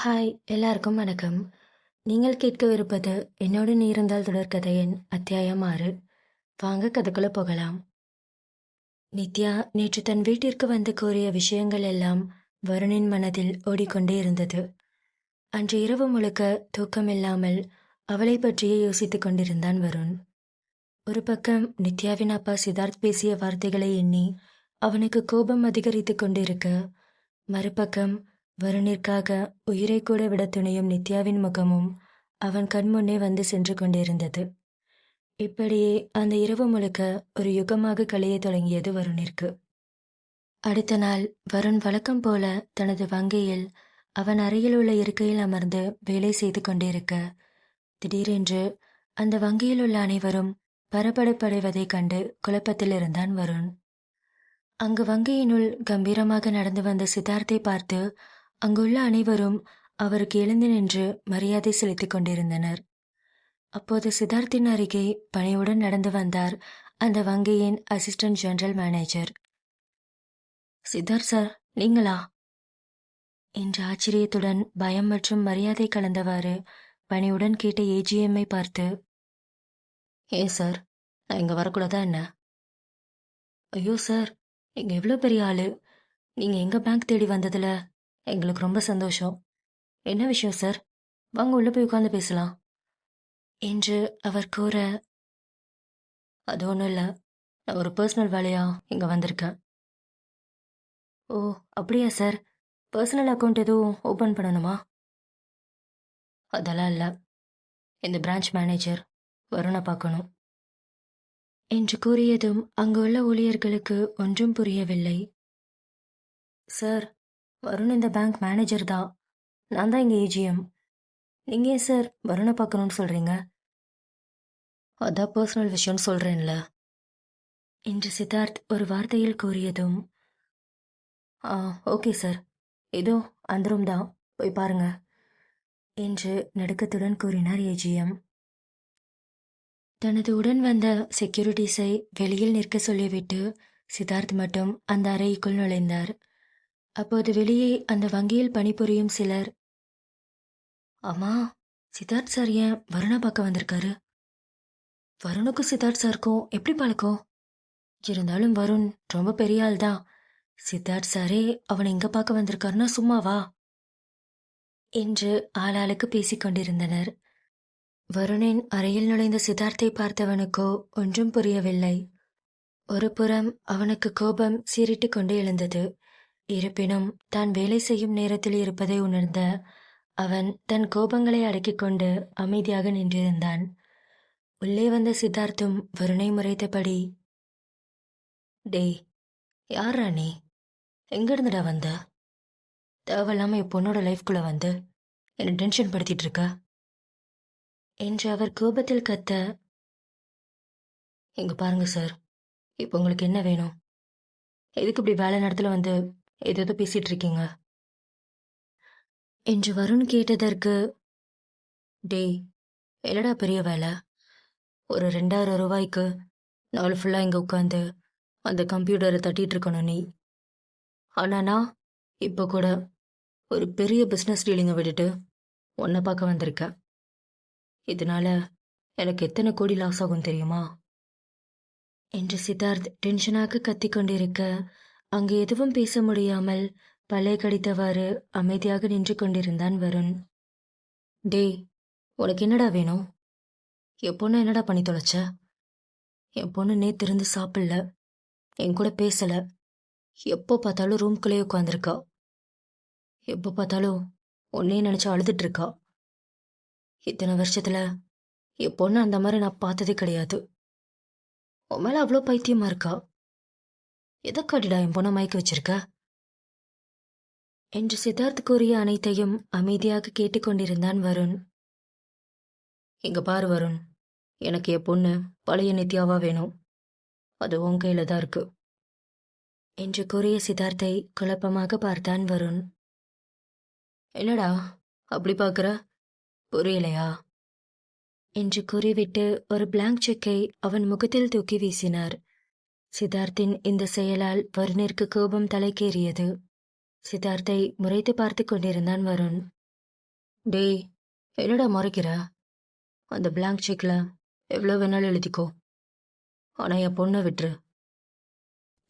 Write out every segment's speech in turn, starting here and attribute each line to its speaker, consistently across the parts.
Speaker 1: Hi, எல்லாருக்கும் வணக்கம். நீங்கள் கேட்கவிருப்பது என்னோடு நீ இருந்தால் தொடர்கதையின் அத்தியாயம் 6. வாங்க கதைக்குள்ள போகலாம். நித்யா நேற்று தன் வீட்டிற்கு வந்து கூறிய விஷயங்கள் எல்லாம் வருணின் மனதில் ஓடிக்கொண்டே இருந்தது. அன்று இரவு முழுக்க தூக்கமில்லாமல் அவளை பற்றியே யோசித்துக் கொண்டிருந்தான் வருண். ஒரு பக்கம் நித்யாவின் அப்பா சித்தார்த் பேசிய வார்த்தைகளை எண்ணி அவனுக்கு கோபம் அதிகரித்து கொண்டிருக்க, மறுபக்கம் வருணிற்காக உயிரை கூட விட துணியும் நித்யாவின் முகமும் அவன் கண்முன்னே வந்து சென்று கொண்டிருந்தது. இப்படியே அந்த இரவு முழுக்க ஒரு யுகமாக கழிய தொடங்கியது வருணிற்கு. அடுத்த நாள் வருண் வழக்கம் போல தனது வங்கியில் அவன் அறையில் உள்ள இருக்கையில் அமர்ந்து வேலை செய்து கொண்டிருக்க, திடீரென்று அந்த வங்கியில் உள்ள அனைவரும் பரபரப்படைவதைக் கண்டு குழப்பத்தில் இருந்தான் வருண். அங்கு வங்கியினுள் கம்பீரமாக நடந்து வந்த சித்தார்த்தை பார்த்து அங்குள்ள அனைவரும் அவருக்கு எழுந்து நின்று மரியாதை செலுத்திக் கொண்டிருந்தனர். அப்போது சித்தார்த்தின் அருகே பணிவுடன் நடந்து வந்தார் அந்த வங்கியின் assistant general manager. Siddharth sir, நீங்களா என்ற ஆச்சரியத்துடன் பயம் மற்றும் மரியாதை கலந்தவாறு பணிவுடன் கேட்ட ஏஜிஎம்ஐ பார்த்து, ஏன் சார், நான் இங்கே வரக்கூடாதா என்ன? ஐயோ சார், நீங்கள் எவ்வளோ பெரிய ஆளு, நீங்கள் எங்கள் பேங்க் தேடி வந்ததில் எங்களுக்கு ரொம்ப சந்தோஷம். என்ன விஷயம் சார், வாங்க உள்ள போய் உட்காந்து பேசலாம் என்று அவர் கூற, அது ஒன்றும் இல்லை, நான் ஒரு பர்சனல் வேலையா இங்கே வந்திருக்கேன். ஓ அப்படியா சார், பர்சனல் அக்கௌண்ட் எதுவும் ஓப்பன் பண்ணணுமா? அதெல்லாம் இல்லை, இந்த பிரான்ச் மேனேஜர் வருணை பார்க்கணும் என்று கூறியதும் அங்குள்ள ஊழியர்களுக்கு ஒன்றும் புரியவில்லை. சார், வருண் இந்த பேங்க் மேனேஜர் தான், நான் தான் இங்கே ஏஜிஎம். நீங்கள் ஏன் சார் வருணை பார்க்கணும்னு சொல்கிறீங்க? அதான் பர்சனல் விஷயம்னு சொல்கிறேன்ல என்று சித்தார்த் ஒரு வார்த்தையில் கூறியதும், ஓகே சார், ஏதோ அந்த ரூம் தான், போய் பாருங்க என்று நடுக்கத்துடன் கூறினார் ஏஜிஎம். தனது உடன் வந்த செக்யூரிட்டிஸை வெளியில் நிற்க சொல்லிவிட்டு சித்தார்த் மட்டும் அந்த அறைக்குள் நுழைந்தார். அப்போது வெளியே அந்த வங்கியில் பணிபுரியும் சிலர், அம்மா, சித்தார்த் சார் ஏன் வருணை பார்க்க வந்திருக்காரு? வருணுக்கும் சித்தார்த் சாருக்கும் எப்படி பழக்கம்? இருந்தாலும் வருண் ரொம்ப பெரிய ஆள் தான், சித்தார்த் சாரே அவனை இங்க பார்க்க வந்திருக்காருன்னா சும்மாவா என்று ஆளாளுக்கு பேசிக் கொண்டிருந்தனர். வருணின் அறையில் நுழைந்த சித்தார்த்தை பார்த்தவனுக்கோ ஒன்றும் புரியவில்லை. ஒரு புறம் அவனுக்கு கோபம் சீறிட்டு கொண்டு எழுந்தது. இருப்பினும் தான் வேலை செய்யும் நேரத்தில் இருப்பதை உணர்ந்த அவன் தன் கோபங்களை அடக்கிக் கொண்டு அமைதியாக நின்றிருந்தான். உள்ளே வந்த சித்தார்த்தும் வருணை முறைத்தபடி, டேய், யாரா நீ, எங்கிருந்துடா வந்த? தேவையில்லாம என் பொண்ணோட லைஃப்குள்ள வந்து என்னை டென்ஷன் படுத்திட்டு இருக்க என்று அவர் கோபத்தில் கத்த, இங்க பாருங்க சார், இப்போ உங்களுக்கு என்ன வேணும்? எதுக்கு இப்படி வேலை நேரத்தில் வந்து ஏதோ பேசிட்டு இருக்கீங்க என்று வருண் கேட்டதற்கு, டேய், என்னடா பெரிய வேலை, ஒரு 2000 ரூபாய்க்கு நாள் ஃபுல்லாக இங்கே உட்காந்து அந்த கம்ப்யூட்டரை தட்டிட்டு இருக்கணும் நீ. ஆனால் நான் இப்போ கூட ஒரு பெரிய பிஸ்னஸ் டீலிங்கை விட்டுட்டு உன்னை பார்க்க வந்திருக்கேன். இதனால எனக்கு எத்தனை கோடி லாஸ் ஆகும் தெரியுமா என்று சித்தார்த் டென்ஷனாக கத்திக்கொண்டிருக்க, அங்கு எதுவும் பேச முடியாமல் பல்லை கடித்தவாறு அமைதியாக நின்று கொண்டிருந்தான் வருண். டேய், உனக்கு என்னடா வேணும்? என் பொண்ணை என்னடா பண்ணி தொலைச்ச? என் பொண்ணு நேத்து இருந்து சாப்பிடல, என் கூட பேசல, எப்போ பார்த்தாலும் ரூம்குள்ளேயே உட்காந்துருக்கா, எப்போ பார்த்தாலும் உன்னையே நினைச்சு அழுதுட்டு இருக்கா. இத்தனை வருஷத்துல என் பொண்ணு அந்த மாதிரி நான் பார்த்ததே கிடையாது. உன் மேல அவ்வளோ பைத்தியமா இருக்கா. எதற்காடிடா என் பொண்ணை மயக்க வச்சிருக்க என்று சித்தார்த் கூறிய அனைத்தையும் அமைதியாக கேட்டுக்கொண்டிருந்தான் வருண். இங்க பாரு வருண், எனக்கு என் பொண்ணு பழைய நித்யாவா வேணும், அது உன் கையில தான் இருக்கு என்று கூறிய சித்தார்த்தை குழப்பமாக பார்த்தான் வருண். என்னடா அப்படி பார்க்குற, புரியலையா என்று கூறிவிட்டு ஒரு பிளாங்க் செக்கை அவன் முகத்தில் தூக்கி வீசினார். சித்தார்த்தின் இந்த செயலால் வருணிற்கு கோபம் தலைக்கேறியது. சித்தார்த்தை முறைத்து பார்த்து கொண்டிருந்தான் வருண். டேய், என்னடா மறைக்கிற? அந்த பிளாங்க் செக்ல எவ்வளோ வேணாலும் எழுதிக்கோ. ஆனா என் பொண்ணை விட்டுரு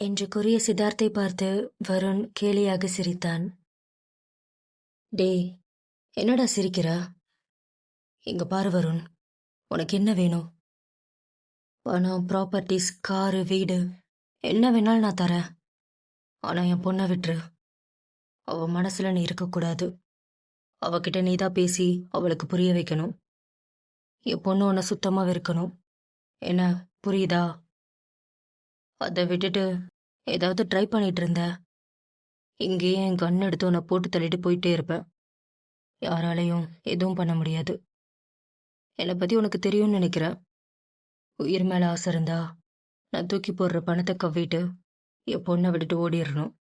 Speaker 1: என்று கூறிய சித்தார்த்தை பார்த்து வருண் கேலியாக சிரித்தான். டேய், என்னடா சிரிக்கிற? இங்க பாரு வருண், உனக்கு என்ன வேணும்? பணம், ப்ராப்பர்ட்டிஸ், காரு, வீடு என்ன வேணாலும் நான் தரேன். ஆனா என் பொண்ணை விட்டுரு. அவ மனசுல நீ இருக்கக்கூடாது. அவகிட்ட நீதான் பேசி அவளுக்கு புரிய வைக்கணும். என் பொண்ணு உன்னை சுத்தமா வெறுக்கணும். என்ன, புரியுதா? அதை விட்டுட்டு ஏதாவது ட்ரை பண்ணிட்டு இருந்த, இங்கேயே என் கண் எடுத்து உன்னை போட்டு தள்ளிட்டு போயிட்டே இருப்பேன். யாராலையும் எதுவும் பண்ண முடியாது. என்னை பத்தி உனக்கு தெரியும்னு நினைக்கிறேன். உயிர் மேல ஆசை இருந்தா நான் தூக்கி போடுற பணத்தை கவ்விட்டு என் பொண்ணை விட்டுட்டு ஓடிடணும்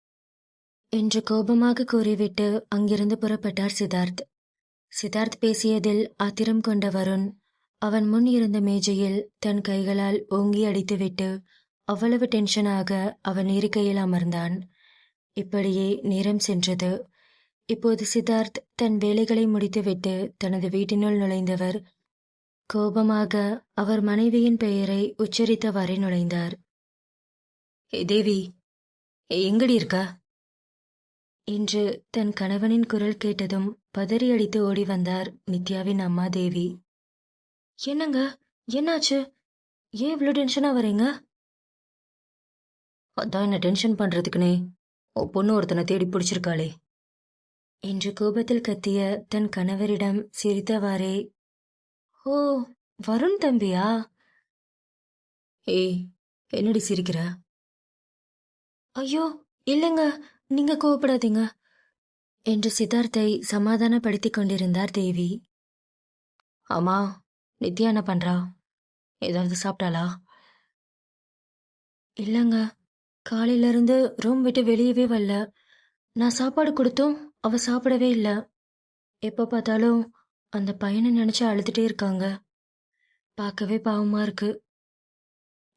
Speaker 1: என்று கோபமாக கூறிவிட்டு அங்கிருந்து புறப்பட்டார் சித்தார்த். சித்தார்த் பேசியதில் ஆத்திரம் கொண்ட வருண் அவன் முன் இருந்த மேஜையில் தன் கைகளால் ஓங்கி அடித்துவிட்டு அவ்வளவு டென்ஷனாக அவன் இருக்கையில் அமர்ந்தான். இப்படியே நேரம் சென்றது. இப்போது சித்தார்த் தன் வேலைகளை முடித்துவிட்டு தனது வீட்டினுள் நுழைந்தவர் கோபமாக அவர் மனைவியின் பெயரை உச்சரித்தவாறே நுழைந்தார். ஏ தேவி, எங்கடி இருக்க? என்று தன் கணவனின் குரல் கேட்டதும் பதறி அடித்து ஓடி வந்தார் நித்யாவின் அம்மா தேவி. என்னங்க, என்னாச்சு? ஏன் இவ்வளோ டென்ஷனா வரீங்க? அதான் என்ன டென்ஷன் பண்றதுக்குனே உன் பொண்ணு ஒருத்தனை தேடி பிடிச்சிருக்காளே என்று கோபத்தில் கத்திய தன் கணவரிடம் சிரித்தவாறே, ஓ, வருண் தம்பியா? ஏய், என்னடி சிரிக்கிற? ஐயோ, இல்லைங்க, நீங்க கோவப்படாதீங்க என்று சித்தார்த்தை சமாதானப்படுத்திக் கொண்டிருந்தார் தேவி. ஆமா, நித்யா என்ன பண்றா? ஏதாவது சாப்பிட்டாளா? இல்லைங்க, காலையில இருந்து ரூம் விட்டு வெளியவே வரல. நான் சாப்பாடு கொடுத்தும் அவ சாப்பிடவே இல்லை. எப்போ பார்த்தாலும் அந்த பையனை நினைச்சு அழுதுட்டே இருக்காங்க. பார்க்கவே பாவமா இருக்கு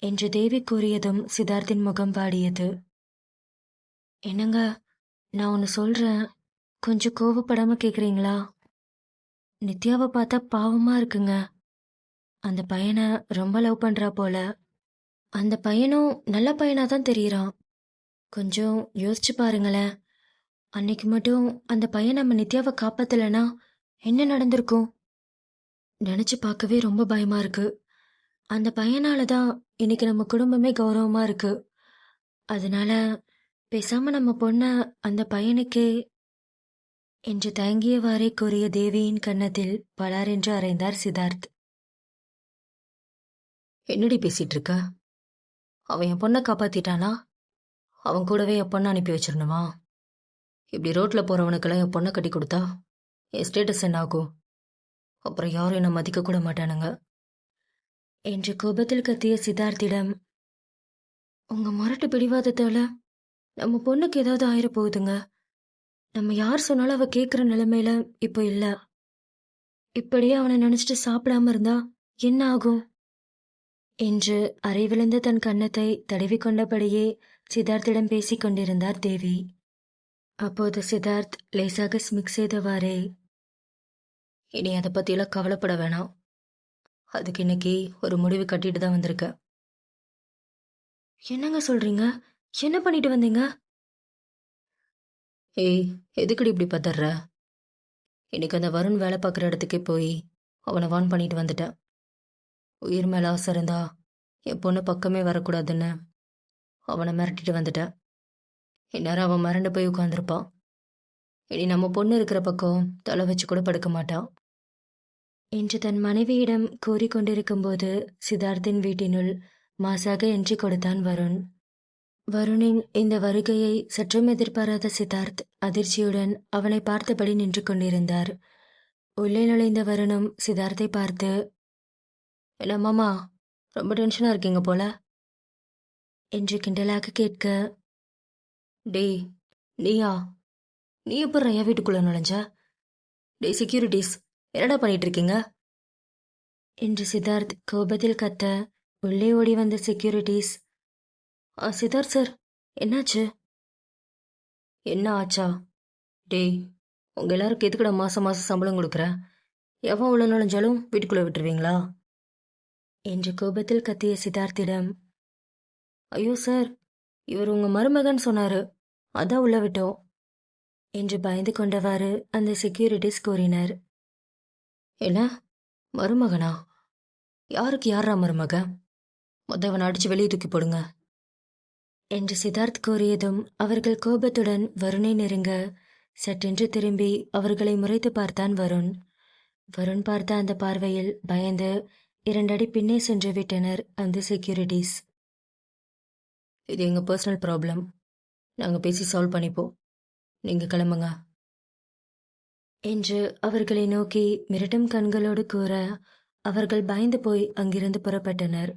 Speaker 1: என்று தேவி கூறியதும் சித்தார்த்தின் முகம் வாடியது. என்னங்க, நான் ஒன்று சொல்றேன், கொஞ்சம் கோவப்படாம கேக்குறீங்களா? நித்யாவை பார்த்தா பாவமா இருக்குங்க. அந்த பையனை ரொம்ப லவ் பண்றா போல. அந்த பையனும் நல்ல பையனா தான் தெரியறான். கொஞ்சம் யோசிச்சு பாருங்களேன். அன்னைக்கு மட்டும் அந்த பையன் நம்ம நித்யாவை காப்பாத்தலைன்னா என்ன நடந்திருக்கும்? நினைச்சு பார்க்கவே ரொம்ப பயமா இருக்கு. அந்த பையனால தான் இன்னைக்கு நம்ம குடும்பமே கௌரவமா இருக்கு. அதனால பேசாம நம்ம பொண்ண அந்த பையனுக்கே என்று தயங்கியவாறே கூறிய தேவியின் கன்னத்தில் பலாரென்று அறைந்தார் சித்தார்த். என்னடி பேசிட்டு இருக்க? அவன் என் பொண்ணை காப்பாத்திட்டானா அவன் கூடவே என் பொண்ணை அனுப்பி வச்சிடணுமா? இப்படி ரோட்ல போறவனுக்கெல்லாம் என் பொண்ணை கட்டி கொடுத்தா என் ஸ்டேட்டஸ் என்ன ஆகும்? அப்புறம் யாரும் என்னை மதிக்க கூட மாட்டானுங்க என்று கோபத்தில் கத்திய சித்தார்த்திடம், உங்க முரட்டு பிடிவாதத்தால நம்ம பொண்ணுக்கு ஏதாவது ஆயிர போகுதுங்க. நம்ம யார் சொன்னாலும் அவ கேட்குற நிலைமையில இப்போ இல்ல. இப்படியே அவனை நினைச்சிட்டு சாப்பிடாம இருந்தா என்ன ஆகும் என்று அரை விழுந்த தன் கன்னத்தை தடவி கொண்டபடியே சித்தார்த்திடம் பேசிக் கொண்டிருந்தார் தேவி. அப்போது சித்தார்த் லேசாக ஸ்மிக் செய்தவாறே, இனி அதை பத்தியெல்லாம் கவலைப்பட வேணாம். அதுக்கு இன்னைக்கு ஒரு முடிவு கட்டிட்டு தான் வந்திருக்க. என்னங்க சொல்றீங்க? என்ன பண்ணிட்டு வந்தீங்க? ஏய், எதுக்குடி இப்படி பதற? இன்னைக்கு அந்த வருண் வேலை பார்க்குற இடத்துக்கே போய் அவனை வான் பண்ணிட்டு வந்துட்டேன். உயிர் மேல ஆசை இருந்தா என் பொண்ணு பக்கமே வரக்கூடாதுன்னு அவனை மிரட்டிட்டு வந்துட்டேன். இந்நேரம் அவன் மிரண்டு போய் உட்காந்துருப்பான். இனி நம்ம பொண்ணு இருக்கிற பக்கம் தலை வச்சு கூட படுக்க மாட்டான் என்று தன் மனைவியிடம் கூறிக்கொண்டிருக்கும் போது சித்தார்த்தின் வீட்டினுள் மாசாக என்ட்ரி கொடுத்தான் வருண். வருணின் இந்த வருகையை சற்றும் எதிர்பாராத சித்தார்த் அதிர்ச்சியுடன் அவனை பார்த்தபடி நின்று கொண்டிருந்தார். உள்ளே நுழைந்த வருணும் சித்தார்த்தை பார்த்து, என்ன மாமா, ரொம்ப டென்ஷனா இருக்கீங்க போல என்று கிண்டலாக கேட்க, டேய் நீயா, நீ எப்போ என் வீட்டுக்குள்ள நுழைஞ்ச? டேய் செக்யூரிட்டிஸ், என்னடா பண்ணிட்டு இருக்கீங்க என்று சித்தார்த் கோபத்தில் கத்த, உள்ளே ஓடி வந்த செக்யூரிட்டிஸ், சித்தார்த் சார், என்னாச்சு? என்ன ஆச்சா? டேய், உங்கள் எல்லாருக்கும் எதுக்குடா மாதம் மாதம் சம்பளம் கொடுக்குற? எவன் உள்ள நுழைஞ்சாலும் வீட்டுக்குள்ளே விட்டுருவீங்களா? என்று கோபத்தில் கத்திய சித்தார்த்திடம், ஐயோ சார், இவர் உங்கள் மருமகன் சொன்னார், அதான் உள்ள விட்டோம் என்று பயந்து கொண்டவாறு அந்த செக்யூரிட்டிஸ் கூறினர். என்ன, மருமகனா? யாருக்கு யாரா மருமகன்? மொத்தவனை அடிச்சு வெளியே தூக்கி போடுங்க என்று சித்தார்த் கூறியதும் அவர்கள் கோபத்துடன் வருணை நெருங்க சட்டென்று திரும்பி அவர்களை முறைத்து பார்த்தான் வருண். வருண் பார்த்த அந்த பார்வையில் பயந்து 2 அடி பின்னே சென்று விட்டனர் அந்த செக்யூரிட்டிஸ். இது எங்கள் பர்சனல் ப்ராப்ளம், நாங்கள் பேசி சால்வ் பண்ணிப்போம், நீங்கள் கிளம்புங்க என்று அவர்களை நோக்கி மிரட்டும் கண்களோடு கூற அவர்கள் பயந்து போய் அங்கிருந்து புறப்பட்டனர்.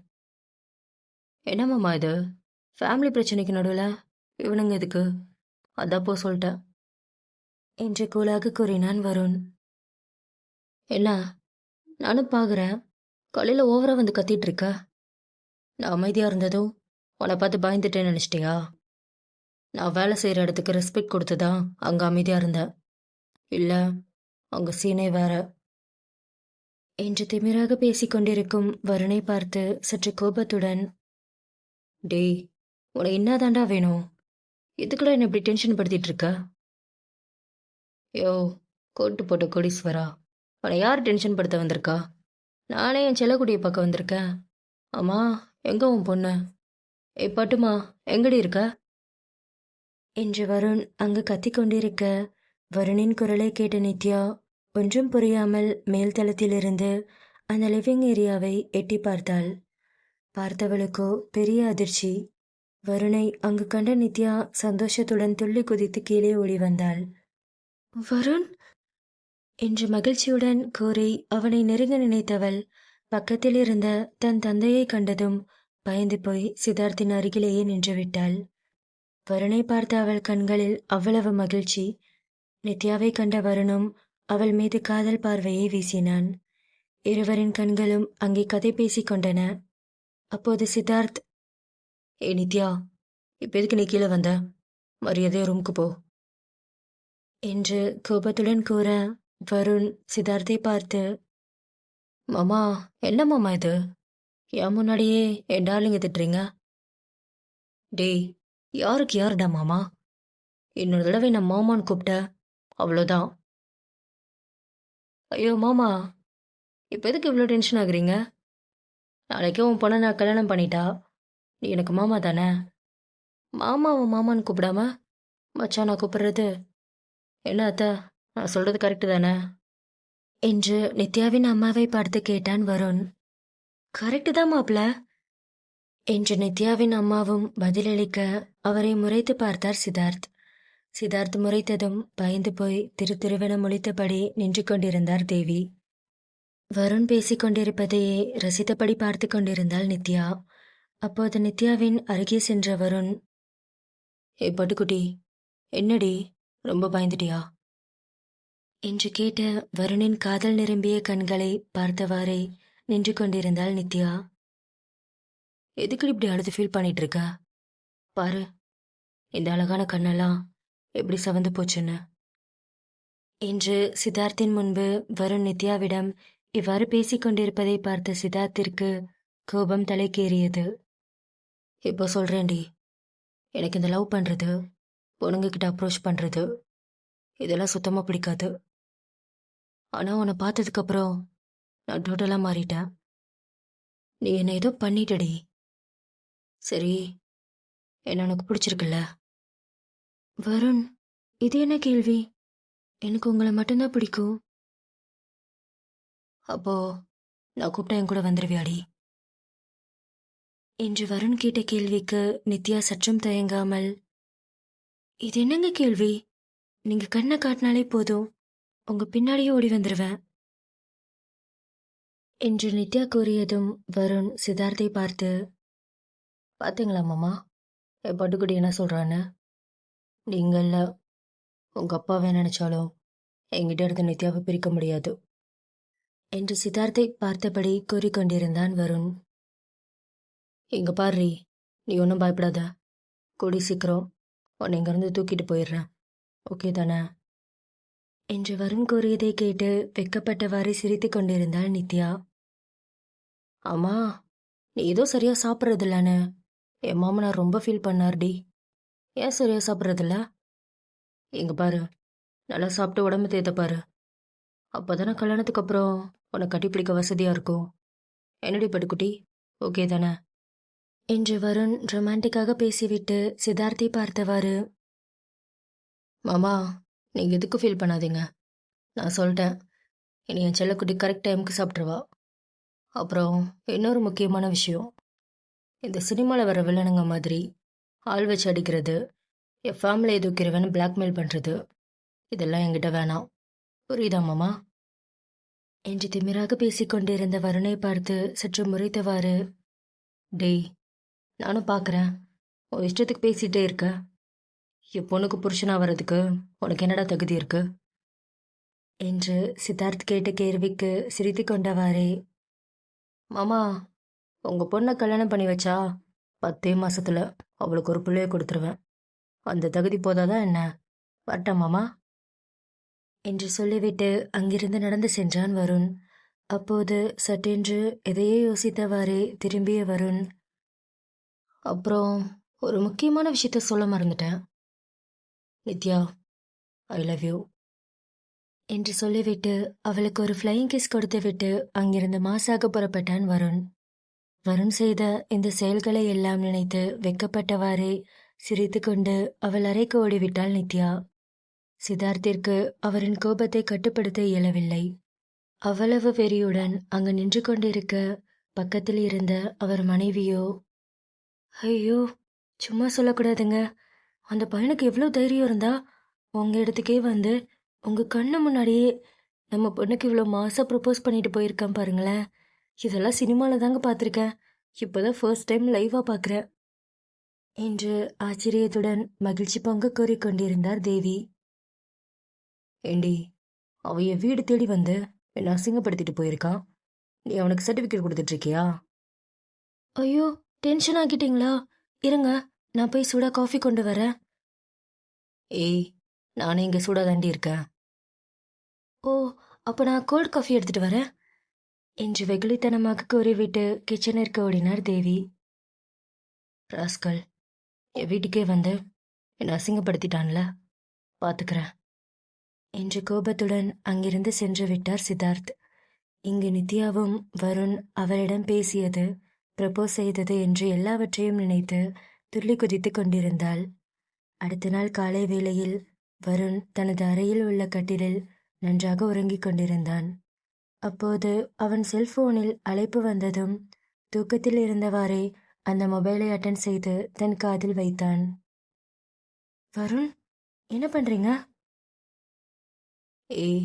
Speaker 1: என்னம்மா இது, ஃபேமிலி பிரச்சனைக்கு நடுவில் இவனுங்க எதுக்கு? அதான் போ சொல்லிட்டேன் என்று கூலாக கூறினான் வருண். என்ன, நானும் பார்க்குறேன், காலையில் ஓவராக வந்து கத்திட்டு இருக்க. நான் அமைதியாக இருந்ததும் உன்னை பார்த்து பயந்துட்டேன்னு நினச்சிட்டியா? நான் வேலை செய்கிற இடத்துக்கு ரெஸ்பெக்ட் கொடுத்து தான் அங்கே அமைதியாக இருந்தேன், இல்லை அங்கே சீனே வேற என்று திமிராக பேசிக்கொண்டிருக்கும் வருணை பார்த்து சற்று கோபத்துடன், டேய், உனக்கு என்னதாண்டா வேணும்? எதுக்குடா என்ன இப்படி டென்ஷன் படுத்திட்டு இருக்க? யோ, கோட்டு போட்ட கோடீஸ்வரா, உன்னை யார் டென்ஷன் படுத்த வந்திருக்கா? நானே என் செல்லக்குடியை பார்க்க வந்திருக்கேன். அம்மா, எங்க உன் பொண்ணு? ஏய் பாட்டுமா, எங்கடி இருக்க என்று வருண் அங்கு கத்திக்கொண்டிருக்க வருணின் குரலை கேட்ட நித்யா ஒன்றும் புரியாமல் மேல்தளத்திலிருந்து அந்த லிவிங் ஏரியாவை எட்டி பார்த்தாள். பார்த்தவளுக்கோ பெரிய அதிர்ச்சி. வருணை அங்கு கண்ட நித்யா சந்தோஷத்துடன் துள்ளி குதித்து கீழே ஓடி வந்தாள். வருண் என்று மகிழ்ச்சியுடன் கூறி அவனை நெருங்க நினைத்தவள் பக்கத்தில் இருந்த தன் தந்தையை கண்டதும் பயந்து போய் சித்தார்த்தின் அருகிலேயே நின்றுவிட்டாள். வருணை பார்த்த அவள் கண்களில் அவ்வளவு மகிழ்ச்சி. நித்யாவை கண்ட வருணும் அவள் மீது காதல் பார்வையை வீசினான். இருவரின் கண்களும் அங்கே கதை பேசிக் கொண்டன. அப்போது சித்தார்த், ஏ நித்யா, இப்போ எதுக்கு நீ கீழே வந்த? மரியாதையா ரூமுக்கு போ என்று கோபத்துடன் கூற வருண் சித்தார்த்தை பார்த்து, மாமா, என்ன மாமா இது? என் முன்னாடியே என் டார்லிங்க திட்டுறீங்க? டேய், யாருக்கு யாருடா மாமா? இன்னொரு தடவை நான் மாமான்னு கூப்பிட்ட அவ்வளோதான். ஐயோ மாமா, இப்போ எதுக்கு இவ்வளோ டென்ஷன் ஆகுறீங்க? நாளைக்கே உன் பொண்ணை நான் கல்யாணம் பண்ணிட்டா நீ எனக்கு மாமா தானே? மாமாவை மாமான்னு கூப்பிடாம மச்சான் நான் கூப்பிடுறது என்ன அத்தை? நான் சொல்கிறது கரெக்டு தானே என்று நித்யாவின் அம்மாவை பார்த்து கேட்டான் வருண். கரெக்டு தான் மாப்ள என்று நித்யாவின் அம்மாவும் பதிலளிக்க அவரை முறைத்து பார்த்தார் சித்தார்த். சித்தார்த் முறைத்ததும் பயந்து போய் திருவென முழித்தபடி நின்று கொண்டிருந்தார் தேவி. வருண் பேசிக்கொண்டிருப்பதையே ரசித்தபடி பார்த்து கொண்டிருந்தாள் நித்யா. அப்போது நித்யாவின் அருகே சென்ற வருண், ஏ பட்டுக்குட்டி, என்னடி ரொம்ப பயந்துட்டியா என்று கேட்ட வருணின் காதல் நிரம்பிய கண்களை பார்த்தவாறே நின்று கொண்டிருந்தாள் நித்யா. எதுக்கு இப்படி அழுது ஃபீல் பண்ணிட்டு இருக்க? பாரு, இந்த அழகான கண்ணெல்லாம் எப்படி சவந்து போச்சுன்னு என்று சித்தார்த்தின் முன்பு வருண் நித்யாவிடம் இவ்வாறு பேசிக்கொண்டிருப்பதை பார்த்த சித்தார்த்திற்கு கோபம் தலைக்கேறியது. இப்போ சொல்றேன்டி, எனக்கு இந்த லவ் பண்றது, பொண்ணுங்ககிட்ட அப்ரோச் பண்றது இதெல்லாம் சுத்தமா பிடிக்காது. ஆனா உன்னை பார்த்ததுக்கு அப்புறம் நான் டோட்டலா மாறிட்டேன். நீ என்னை ஏதோ பண்ணிட்டடி. சரி, என்ன உனக்கு பிடிச்சிருக்குல்ல? வருண், இது என்ன கேள்வி? எனக்கு உங்களை மட்டும்தான் பிடிக்கும். அப்போ நான் கூப்பிட்டா என் கூட வந்துருவியாடி என்று வருண் கேட்ட கேள்விக்கு நித்யா சற்றும் தயங்காமல், இது என்னங்க கேள்வி? நீங்க கண்ணை காட்டினாலே போதும், உங்க பின்னாடியே ஓடி வந்துருவேன் என்று நித்யா கூறியதும் வருண் சித்தார்த்தை பார்த்து, பார்த்தீங்களா மாமா, என் பட்டுக்குடி என்ன சொல்றான்னு? நீங்கள உங்க அப்பாவே நினைச்சாலும் என்கிட்ட இருந்து நித்யாவை பிரிக்க முடியாது என்று சித்தார்த்தை பார்த்தபடி கூறிக்கொண்டிருந்தான் வருண். இங்க பாரு, நீ ஒன்றும் பயப்படாத, கூடி சீக்கிரம் உன்னை இங்கேருந்து தூக்கிட்டு போயிடுறேன், ஓகே தானே என்று வருண் கூறியதை கேட்டு வெக்கப்பட்டவாறு சிரித்து கொண்டிருந்தாள் நித்யா. அம்மா, நீ ஏதோ சரியா சாப்பிட்றதில்லன்னு என் மாமனார் ரொம்ப ஃபீல் பண்ணார்டி. ஏன் சரியா சாப்பிட்றதில்ல? இங்க பாரு, நல்லா சாப்பிட்டு உடம்பு தேத்த பாரு. அப்போதானே கல்யாணத்துக்கு அப்புறம் உன்னை கட்டிப்பிடிக்க வசதியா இருக்கும். என்னடி பட்டுக்குட்டி, ஓகே தானே? என்று வருண் ரொமான்டிக்காக பேசிவிட்டு சித்தார்த்தை பார்த்தவாறு, மாமா, நீங்க எதுக்கு ஃபீல் பண்ணாதீங்க. நான் சொல்லிட்டேன், இனி என் செல்லக்குட்டி கரெக்ட் டைமுக்கு சாப்பிட்ருவா. அப்புறம் இன்னொரு முக்கியமான விஷயம், இந்த சினிமாவில் வர வில்லனுங்க மாதிரி ஆள் வச்சு அடிக்கிறது, என் ஃபேமிலியை தூக்கிறவன்னு பிளாக்மெயில் பண்ணுறது, இதெல்லாம் என்கிட்ட வேணாம். புரியுதா மாமா? என்று திமிராக பேசிக்கொண்டிருந்த வருணை பார்த்து சற்று முறைத்தவாறு, டேய், நானும் பார்க்குறேன், உன் இஷ்டத்துக்கு பேசிகிட்டே இருக்க. என் பொண்ணுக்கு புருஷனா வர்றதுக்கு உனக்கு என்னடா தகுதி இருக்கு? என்று சித்தார்த் கேட்ட கேள்விக்கு சிரித்து கொண்டவாறே, மாமா, உங்கள் பொண்ணை கல்யாணம் பண்ணி வச்சா 10 மாசத்துல அவளுக்கு ஒரு பிள்ளைய கொடுத்துருவேன். அந்த தகுதி போதாதான் என்ன? வரட்டா மாமா? என்று சொல்லிவிட்டு அங்கிருந்து நடந்து சென்றான் வருண். அப்போது சட்டென்று எதையோ யோசித்தவாறே திரும்பிய வருண், அப்புறம் ஒரு முக்கியமான விஷயத்த சொல்ல மறந்துட்டேன். நித்யா, ஐ லவ் யூ என்று சொல்லிவிட்டு அவளுக்கு ஒரு ஃப்ளையிங் கிஸ் கொடுத்துவிட்டு அங்கிருந்து மாசாக புறப்பட்டான் வருண். வருண் செய்த இந்த செயல்களை எல்லாம் நினைத்து வெக்கப்பட்டவாறே சிரித்து கொண்டு அவள் அறைக்கு ஓடிவிட்டாள் நித்யா. சித்தார்த்திற்கு அவரின் கோபத்தை கட்டுப்படுத்த இயலவில்லை. அவ்வளவு வெறியுடன் அங்கு நின்று கொண்டிருக்க பக்கத்தில் இருந்த அவர் மனைவியோ, ஐயோ, சும்மா சொல்லக்கூடாதுங்க. அந்த பையனுக்கு எவ்வளோ தைரியம் இருந்தா உங்க இடத்துக்கே வந்து உங்க கண்ணு முன்னாடியே நம்ம பொண்ணுக்கு இவ்வளோ மாசா ப்ரப்போஸ் பண்ணிட்டு போயிருக்கான் பாருங்களேன். இதெல்லாம் சினிமாவில் தாங்க பார்த்துருக்கேன். இப்போதான் ஃபர்ஸ்ட் டைம் லைவாக பார்க்குறேன் என்று ஆச்சரியத்துடன் மகிழ்ச்சி பொங்க கூறிக்கொண்டிருந்தார் தேவி. ஏண்டி, அவ என் வீடு தேடி வந்து என்னை அசிங்கப்படுத்திட்டு போயிருக்கான். நீ அவனுக்கு சர்டிஃபிகேட் கொடுத்துட்டு இருக்கியா? ஐயோ, டென்ஷன் ஆக்கிட்டீங்களா? இருங்க, நான் போய் சூடாக காஃபி கொண்டு வரேன். ஏய், நானே இங்கே சூடாக தாண்டி இருக்கேன். ஓ, அப்போ நான் கோல்ட் காஃபி எடுத்துட்டு வரேன் என்று வெகுளித்தனமாக கூறிவிட்டு கிச்சனிற்கு ஓடினார் தேவி. ராஸ்கல், என் வீட்டுக்கே வந்து என்னை அசிங்கப்படுத்திட்டான்ல, பார்த்துக்கிறேன் என்று கோபத்துடன் அங்கிருந்து சென்று விட்டார் சித்தார்த். இங்கு நித்யாவும் வருண் அவரிடம் பேசியது, ப்ரப்போஸ் செய்தது என்று எல்லாவற்றையும் நினைத்து துள்ளி குதித்து கொண்டிருந்தாள். அடுத்த நாள் காலை வேளையில் வருண் தனது அறையில் உள்ள கட்டிலில் நன்றாக உறங்கிக் கொண்டிருந்தான். அப்போது அவன் செல்போனில் அழைப்பு வந்ததும் தூக்கத்தில் இருந்தவாறே அந்த மொபைலை அட்டன் செய்து தன் காதில் வைத்தான். வருண், என்ன பண்றீங்க? ஏய்,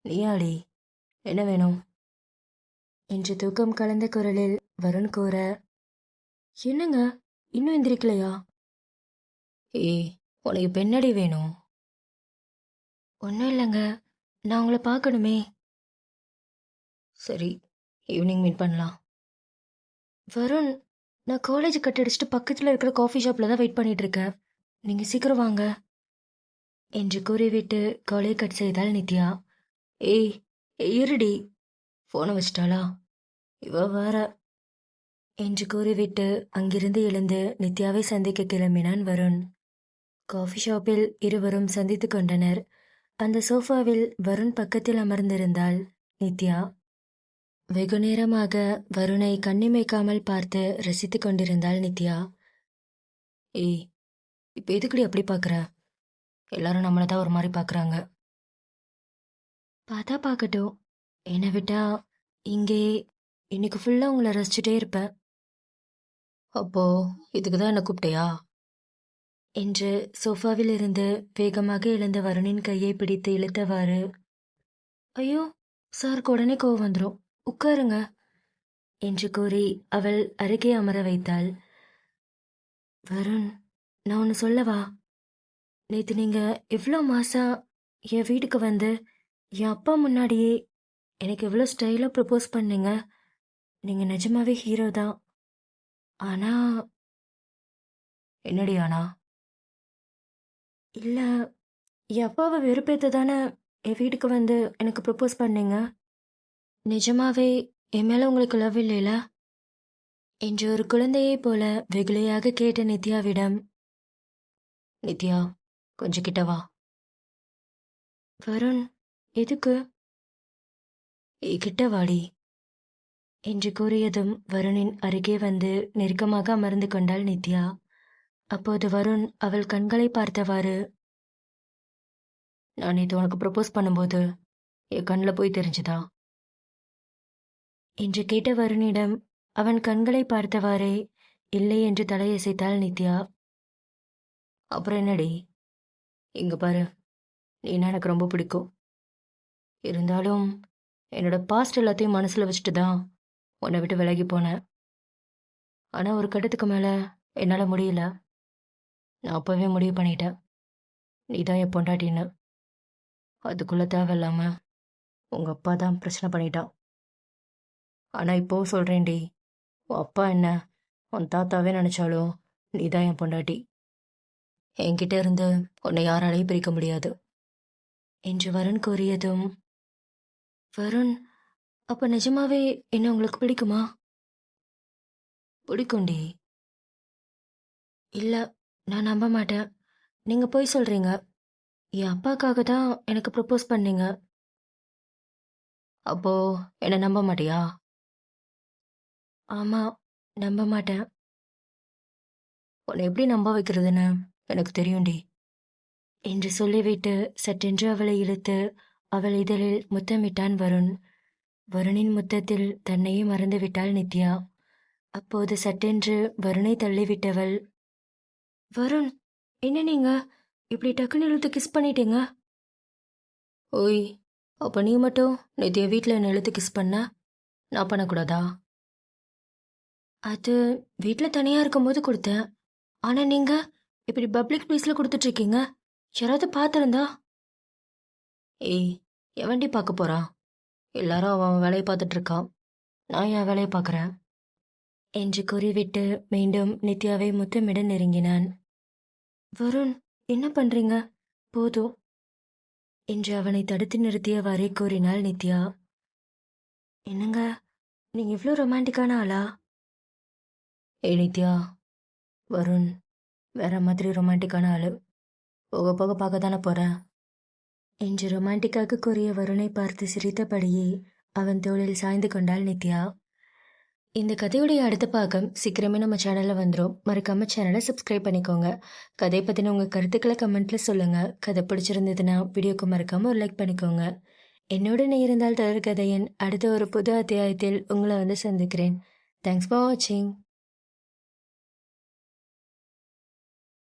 Speaker 1: நீயாடி, என்ன வேணும் என்று தூக்கம் கலந்த குரலில் வருண் கூற, என்னங்க, இன்னும் எந்திரிக்கலையா? ஏய், உனக்கு பெண்ணடி வேணும்? ஒன்றும் இல்லைங்க, நான் உங்களை பார்க்கணுமே. சரி, ஈவினிங் மீட் பண்ணலாம். வருண், நான் காலேஜ் கட் அடிச்சுட்டு பக்கத்தில் இருக்கிற காஃபி ஷாப்பில் தான் வெயிட் பண்ணிட்டு இருக்கேன். நீங்கள் சீக்கிரம் வாங்க என்று கூறிவிட்டு காலை கட் செய்தாள் நித்யா. ஏய், இருடி, ஃபோனை வச்சிட்டாளா இவ வேற என்று கூறிவிட்டு அங்கிருந்து எழுந்து நித்யாவை சந்திக்க கிளம்பினான் வருண். காஃபி ஷாப்பில் இருவரும் சந்தித்து கொண்டனர். அந்த சோஃபாவில் வருண் பக்கத்தில் அமர்ந்திருந்தாள் நித்யா. வெகு நேரமாக வருணை கண்ணிமைக்காமல் பார்த்து ரசித்து கொண்டிருந்தாள் நித்யா. ஏய், இப்போ எதுக்குடி அப்படி பார்க்குற? எல்லாரும் நம்மளை தான் ஒரு மாதிரி பார்க்குறாங்க. பார்த்தா பார்க்கட்டும், என்னை விட்டா இங்கே இன்னைக்கு ஃபுல்லாக உங்களை ரசிச்சுட்டே இருப்பேன். அப்போ இதுக்கு தான் என்னை கூப்பிட்டியா என்று சோஃபாவில் இருந்து வேகமாக எழுந்த வருணின் கையை பிடித்து இழுத்தவாறு, ஐயோ, சாருக்கு உடனே கோவம் வந்துடும், உட்காருங்க என்று கூறி அவள் அருகே அமர வைத்தாள். வருண், நான் ஒன்று சொல்லவா? நேற்று நீங்கள் எவ்வளோ மாசா என் வீட்டுக்கு வந்து என் அப்பா முன்னாடியே எனக்கு எவ்வளோ ஸ்டைலாக ப்ரப்போஸ் பண்ணீங்க. நீங்கள் நிஜமாவே ஹீரோ தான். ஆனால் என்னடி ஆனா? இல்லை, என் அப்பாவை வெறுப்பேற்ற தானே என் வீட்டுக்கு வந்து எனக்கு ப்ரப்போஸ் பண்ணீங்க. நிஜமாவே என் மேல உங்களுக்கு லவ் இல்லைல? என்று ஒரு குழந்தையைப் போல வெகுளியாக கேட்ட நித்யாவிடம், நித்யா, கொஞ்சம் கிட்ட வா. வருண், எதுக்கு? கிட்ட வாடி என்று கூறியதும் வருணின் அருகே வந்து நெருக்கமாக அமர்ந்து கொண்டாள் நித்யா. அப்போது வருண் அவள் கண்களை பார்த்தவாறு, நான் நேற்று உனக்கு ப்ரப்போஸ் பண்ணும்போது என் கண்ணில் போய் தெரிஞ்சுதா என்று கேட்ட வருணிடம் அவன் கண்களை பார்த்தவாறே இல்லை என்று தலையசைத்தாள் நித்யா. அப்புறம் என்னடி, இங்க பாரு, நீனா எனக்கு ரொம்ப பிடிக்கும். இருந்தாலும் என்னோட பாஸ்ட் எல்லாத்தையும் மனசுல வச்சுட்டு தான் உன்னை விட்டு விலகி போனேன். ஆனா ஒரு கட்டத்துக்கு மேல என்னால முடியல. நான் அப்பவே முடிவு பண்ணிட்டேன், நீ தான் என் பொண்டாட்டின்னு. அதுக்குள்ள தேவையில்லாம உங்க அப்பா தான் பிரச்சனை பண்ணிட்டான். ஆனா இப்போவும் சொல்றேன்டி, உன் அப்பா என்ன உன் தாத்தாவே நினைச்சாலும் நீ தான் என் பொண்டாட்டி. என்கிட்ட இருந்து உன்னை யாராலையும் பிரிக்க முடியாது என்று வருண் கூறியதும், வருண், அப்ப நிஜமாவே என்ன உங்களுக்கு பிடிக்குமா? பிடிக்கும்டி. இல்ல, நான் நம்ப மாட்டேன். நீங்க போய் சொல்றீங்க. என் அப்பாக்காக தான் எனக்கு ப்ரப்போஸ் பண்ணீங்க. அப்போ என்ன நம்ப மாட்டியா? ஆமா, நம்ப மாட்டேன். உன்னை எப்படி நம்ப வைக்கிறதுன்னு எனக்கு தெரியும்டி என்று சொல்லிவிட்டு சட்டென்று அவளை இழுத்து அவள் இதழில் முத்தமிட்டான் வருண். வருணின் முத்தத்தில் தன்னையே மறந்துவிட்டாள் நித்யா. அப்போது சட்டென்று வருணை தள்ளிவிட்டவள், வருண், என்ன நீங்க இப்படி டக்குன்னு இழுத்து கிஸ் பண்ணிட்டீங்க? ஓய், அப்ப நீ மட்டும் நேற்று என் வீட்டில் என்ன இழுத்து கிஸ் பண்ண, நான் பண்ணக்கூடாதா? அது வீட்டில் தனியாக இருக்கும்போது கொடுத்தேன். ஆனால் நீங்கள் இப்படி பப்ளிக் பிளேஸில் கொடுத்துட்ருக்கீங்க. யாராவது பார்த்துருந்தா? ஏய், எவன்டி பார்க்க போகிறான்? எல்லாரும் அவன் வேலையை பார்த்துட்டு இருக்கான். நான் என் வேலையை பார்க்குறேன் என்று கூறிவிட்டு மீண்டும் நித்யாவை முத்தமிட நெருங்கினான். வருண், என்ன பண்ணுறீங்க? போதும் என்று அவனை தடுத்து நிறுத்தியவாறே கூறினாள் நித்யா. என்னங்க, நீங்கள் இவ்வளோ ரொமான்டிக்கான ஆளா? ஏய் நித்யா, வருண் வேற மாதிரி ரொமான்டிக்கான ஆளு. போக போக பார்க்க தானே போகிறேன் என்று ரொமான்டிக்காக கூறிய வருணை பார்த்து சிரித்தபடியே அவன் தோளில் சாய்ந்து கொண்டாள் நித்யா. இந்த கதையுடைய அடுத்த பாகம் சீக்கிரமே நம்ம சேனலில் வந்துடும். மறக்காம சேனலை சப்ஸ்கிரைப் பண்ணிக்கோங்க. கதை பற்றின உங்கள் கருத்துக்களை கமெண்ட்டில் சொல்லுங்கள். கதை பிடிச்சிருந்ததுன்னா வீடியோக்கு மறக்காமல் ஒரு லைக் பண்ணிக்கோங்க. என்னோட இருந்தால் தொடர் கதையின் அடுத்த ஒரு புது அத்தியாயத்தில் உங்களை வந்து சந்திக்கிறேன். தேங்க்ஸ் ஃபார் வாட்சிங்.